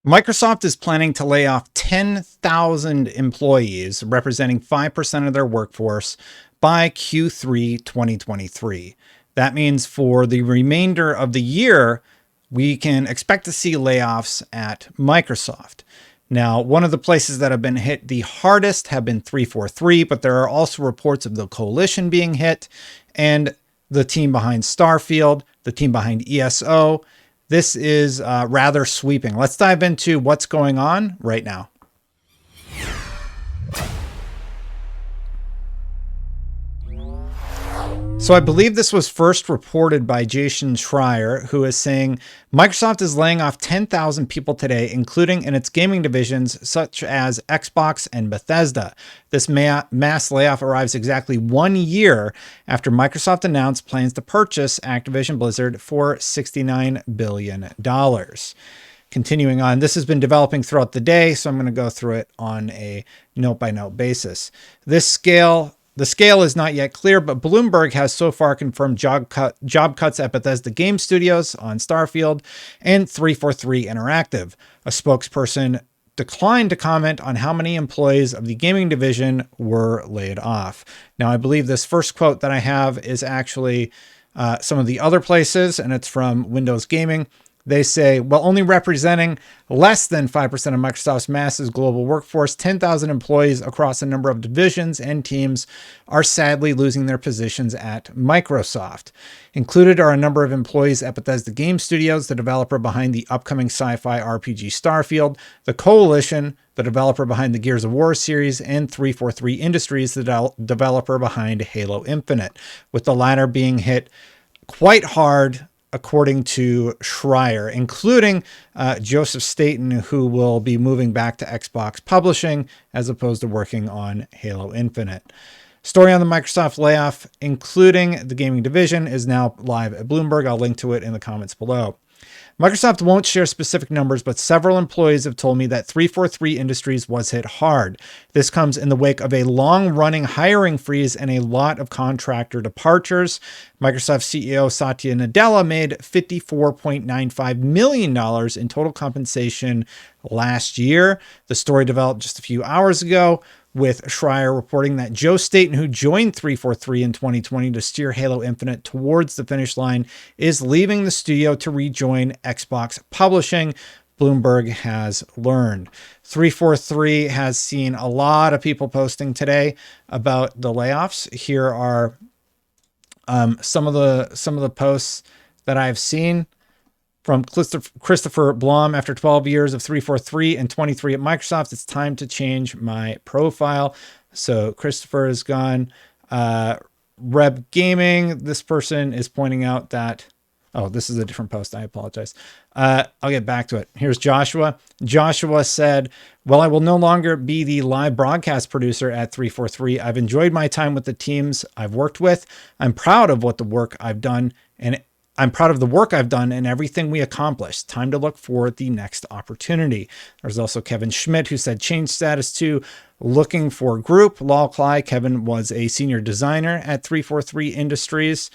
Microsoft is planning to lay off 10,000 employees, representing 5% of their workforce, by Q3 2023. That means for the remainder of the year, we can expect to see layoffs at Microsoft. Now, one of the places that have been hit the hardest have been 343, but there are also reports of the coalition being hit and the team behind Starfield, the team behind ESO. This is rather sweeping. Let's dive into what's going on right now. So I believe this was first reported by Jason Schreier, who is saying Microsoft is laying off 10,000 people today, including in its gaming divisions such as Xbox and Bethesda. This mass layoff arrives exactly 1 year after Microsoft announced plans to purchase Activision Blizzard for $69 billion. Continuing on, this has been developing throughout the day, so I'm going to go through it on a note-by-note basis. The scale is not yet clear, but Bloomberg has so far confirmed job cuts at Bethesda Game Studios on Starfield and 343 Interactive. A spokesperson declined to comment on how many employees of the gaming division were laid off. Now, I believe this first quote that I have is actually some of the other places, and it's from Windows Gaming. They say, while only representing less than 5% of Microsoft's massive global workforce, 10,000 employees across a number of divisions and teams are sadly losing their positions at Microsoft. Included are a number of employees at Bethesda Game Studios, the developer behind the upcoming sci-fi RPG Starfield, the Coalition, the developer behind the Gears of War series, and 343 Industries, the developer behind Halo Infinite, with the latter being hit quite hard, according to Schreier, including Joseph Staten, who will be moving back to Xbox Publishing as opposed to working on Halo Infinite. Story on the Microsoft layoff, including the gaming division, is now live at Bloomberg. I'll link to it in the comments below. Microsoft won't share specific numbers, but several employees have told me that 343 Industries was hit hard. This comes in the wake of a long-running hiring freeze and a lot of contractor departures. Microsoft CEO Satya Nadella made $54.95 million in total compensation last year. The story developed just a few hours ago, with Schreier reporting that Joe Staten, who joined 343 in 2020 to steer Halo Infinite towards the finish line, is leaving the studio to rejoin Xbox Publishing, Bloomberg has learned. 343 has seen a lot of people posting today about the layoffs. Here are some of the posts that I've seen. From Christopher Blom, after 12 years of 343 and 23 at Microsoft, it's time to change my profile. So Christopher is gone. Reb Gaming, this person is pointing out that, oh, this is a different post. I apologize. I'll get back to it. Here's Joshua. Joshua said, well, I will no longer be the live broadcast producer at 343. I've enjoyed my time with the teams I've worked with. I'm proud of the work I've done and everything we accomplished. Time to look for the next opportunity. There's also Kevin Schmidt, who said change status to looking for group. Lol Cly. Kevin was a senior designer at 343 Industries.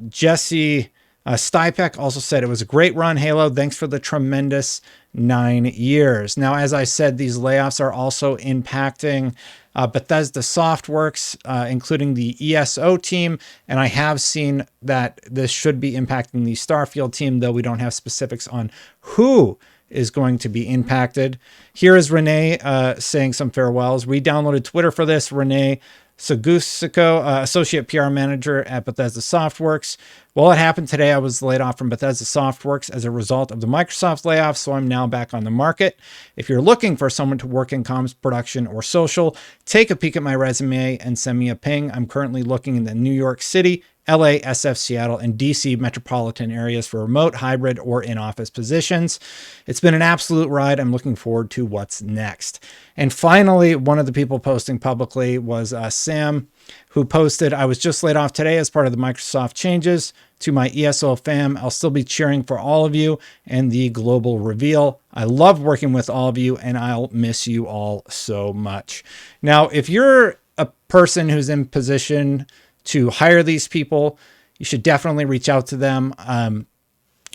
Jesse Stipek also said it was a great run, Halo. Thanks for the tremendous 9 years. Now, as I said, these layoffs are also impacting Bethesda Softworks, including the ESO team. And I have seen that this should be impacting the Starfield team, though we don't have specifics on who is going to be impacted. Here is Renee saying some farewells. We downloaded Twitter for this. Renee Segusico, Associate PR Manager at Bethesda Softworks. Well, it happened today. I was laid off from Bethesda Softworks as a result of the Microsoft layoff, so I'm now back on the market. If you're looking for someone to work in comms production or social, take a peek at my resume and send me a ping. I'm currently looking in the New York City, LA, SF, Seattle, and DC metropolitan areas for remote, hybrid, or in-office positions. It's been an absolute ride. I'm looking forward to what's next. And finally, one of the people posting publicly was Sam, who posted, I was just laid off today as part of the Microsoft changes. To my ESO fam, I'll still be cheering for all of you and the global reveal. I love working with all of you, and I'll miss you all so much. Now, if you're a person who's in position to hire these people, you should definitely reach out to them.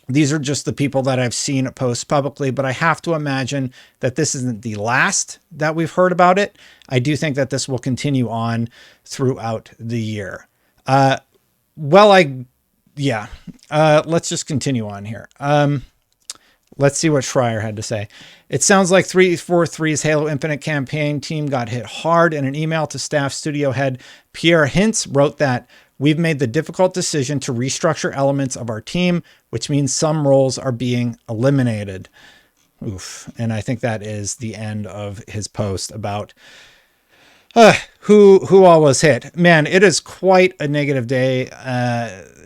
These are just the people that I've seen post publicly, but I have to imagine that this isn't the last that we've heard about it. I do think that this will continue on throughout the year. Let's just continue on here. Let's see what Schreier had to say. It sounds like 343's Halo Infinite campaign team got hit hard. In an email to staff, studio head Pierre Hintz wrote that we've made the difficult decision to restructure elements of our team, which means some roles are being eliminated. Oof. And I think that is the end of his post about who all was hit. Man, it is quite a negative day.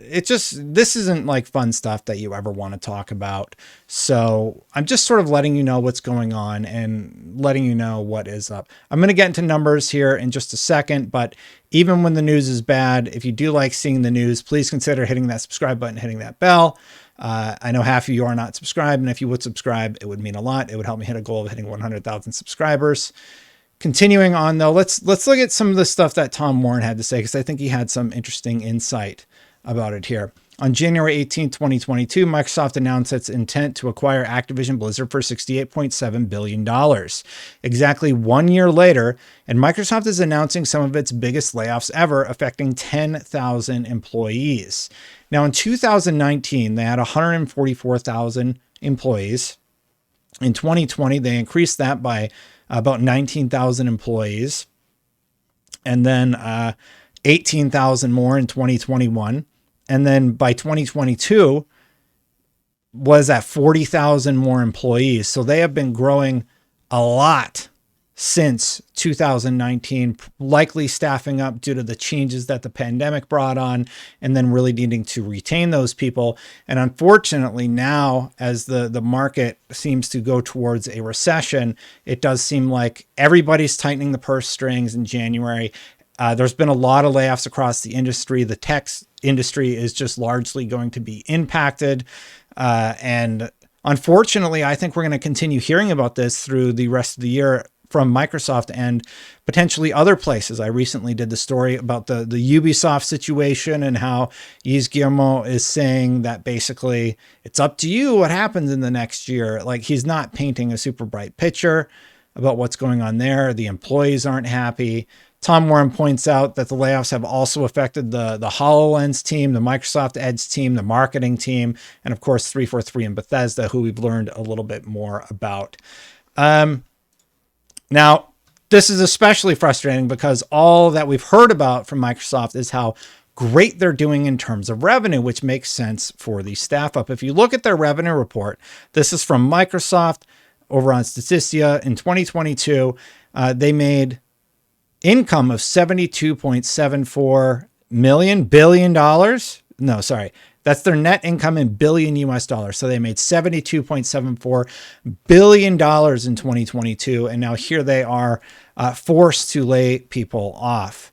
This isn't like fun stuff that you ever want to talk about. So I'm just sort of letting you know what's going on and letting you know what is up. I'm going to get into numbers here in just a second, but even when the news is bad, if you do like seeing the news, please consider hitting that subscribe button, hitting that bell. I know half of you are not subscribed, and if you would subscribe, it would mean a lot. It would help me hit a goal of hitting 100,000 subscribers. Continuing on though, let's look at some of the stuff that Tom Warren had to say, because I think he had some interesting insight about it here. On January 18, 2022, Microsoft announced its intent to acquire Activision Blizzard for $68.7 billion. Exactly 1 year later, and Microsoft is announcing some of its biggest layoffs ever, affecting 10,000 employees. Now, in 2019, they had 144,000 employees. In 2020, they increased that by about 19,000 employees, and then 18,000 more in 2021. And then by 2022 was at 40,000 more employees. So they have been growing a lot since 2019, likely staffing up due to the changes that the pandemic brought on, and then really needing to retain those people. And unfortunately now, as the market seems to go towards a recession, it does seem like everybody's tightening the purse strings in January. There's been a lot of layoffs across the industry. The tech industry is just largely going to be impacted. And unfortunately, I think we're going to continue hearing about this through the rest of the year from Microsoft and potentially other places. I recently did the story about the Ubisoft situation and how Yves Guillemot is saying that basically it's up to you what happens in the next year. Like, he's not painting a super bright picture about what's going on there. The employees aren't happy. Tom Warren points out that the layoffs have also affected the HoloLens team, the Microsoft Edge team, the marketing team, and of course 343 and Bethesda, who we've learned a little bit more about. Now, this is especially frustrating because all that we've heard about from Microsoft is how great they're doing in terms of revenue, which makes sense for the staff up. If you look at their revenue report, this is from Microsoft over on Statista. In 2022, they made income of $72.74 billion. No, sorry. That's their net income in billion US dollars. So they made $72.74 billion in 2022. And now here they are forced to lay people off.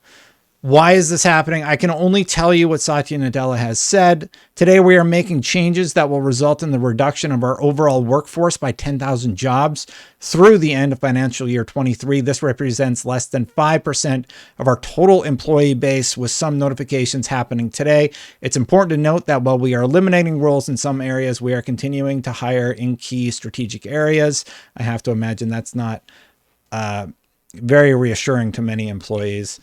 Why is this happening? I can only tell you what Satya Nadella has said. Today, we are making changes that will result in the reduction of our overall workforce by 10,000 jobs through the end of financial year 23. This represents less than 5% of our total employee base, with some notifications happening today. It's important to note that while we are eliminating roles in some areas, we are continuing to hire in key strategic areas. I have to imagine that's not very reassuring to many employees.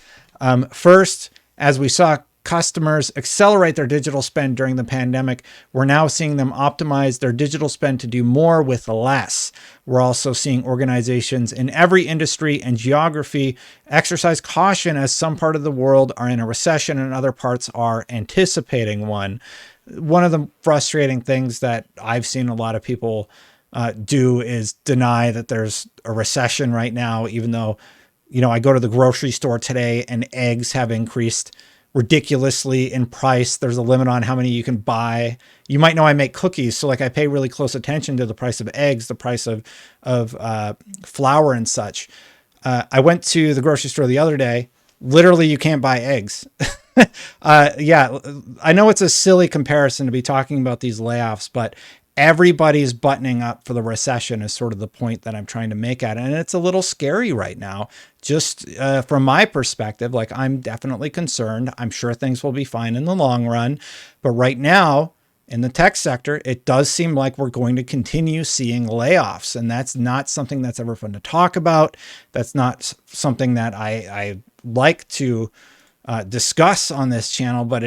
First, as we saw customers accelerate their digital spend during the pandemic, we're now seeing them optimize their digital spend to do more with less. We're also seeing organizations in every industry and geography exercise caution, as some part of the world are in a recession and other parts are anticipating one. One of the frustrating things that I've seen a lot of people do is deny that there's a recession right now, even though, I go to the grocery store today and eggs have increased ridiculously in price. There's a limit on how many you can buy. You might know I make cookies, so I pay really close attention to the price of eggs, the price of flour and such. I went to the grocery store the other day. Literally, you can't buy eggs. Yeah, I know it's a silly comparison to be talking about these layoffs, but everybody's buttoning up for the recession is sort of the point that I'm trying to make at it. And it's a little scary right now, just from my perspective. I'm definitely concerned. I'm sure things will be fine in the long run. But right now, in the tech sector, it does seem like we're going to continue seeing layoffs. And that's not something that's ever fun to talk about. That's not something that I like to discuss on this channel, but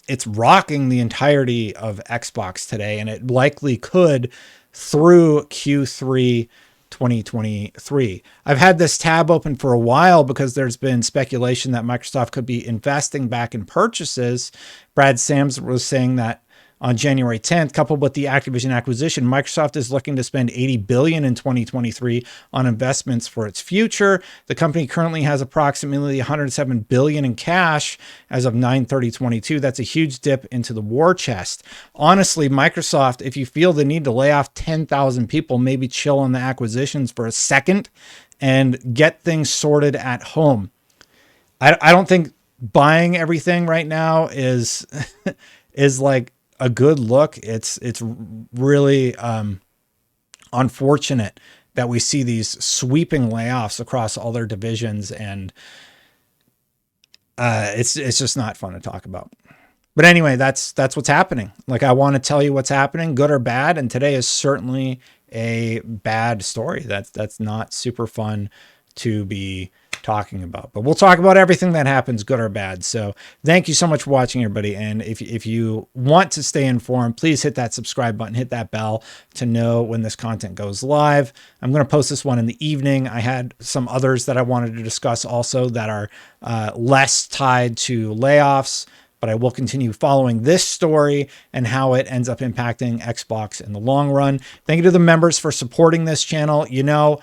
it's rocking the entirety of Xbox today, and it likely could through Q3 2023. I've had this tab open for a while because there's been speculation that Microsoft could be investing back in purchases. Brad Sams was saying that on January 10th, coupled with the Activision acquisition, Microsoft is looking to spend $80 billion in 2023 on investments for its future. The company currently has approximately $107 billion in cash as of 9/30/22. That's a huge dip into the war chest. Honestly, Microsoft, if you feel the need to lay off 10,000 people, maybe chill on the acquisitions for a second and get things sorted at home. I don't think buying everything right now is is like a good look. It's really unfortunate that we see these sweeping layoffs across all their divisions, and it's just not fun to talk about. But anyway, that's what's happening. Like, I want to tell you what's happening, good or bad, and today is certainly a bad story. That's not super fun to be talking about, but we'll talk about everything that happens, good or bad. So thank you so much for watching, everybody. And if you want to stay informed, please hit that subscribe button, hit that bell to know when this content goes live. I'm going to post this one in the evening. I had some others that I wanted to discuss also that are less tied to layoffs, but I will continue following this story and how it ends up impacting Xbox in the long run. Thank you to the members for supporting this channel. You know,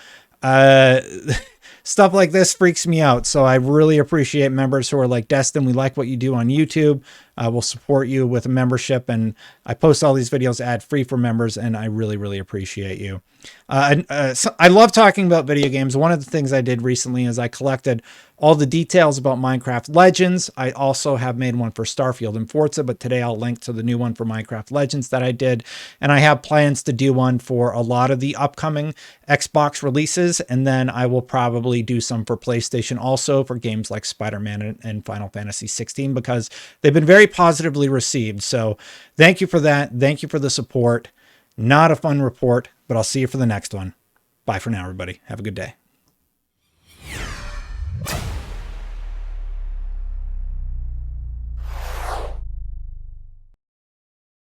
stuff like this freaks me out. So I really appreciate members who are like, Destin, we like what you do on YouTube. We'll support you with a membership. And I post all these videos ad free for members, and I really, really appreciate you. So I love talking about video games. One of the things I did recently is I collected all the details about Minecraft Legends. I also have made one for Starfield and Forza, but today I'll link to the new one for Minecraft Legends that I did. And I have plans to do one for a lot of the upcoming Xbox releases. And then I will probably do some for PlayStation also for games like Spider-Man and Final Fantasy 16, because they've been very positively received. So thank you for that. Thank you for the support. Not a fun report, but I'll see you for the next one. Bye for now, everybody. Have a good day.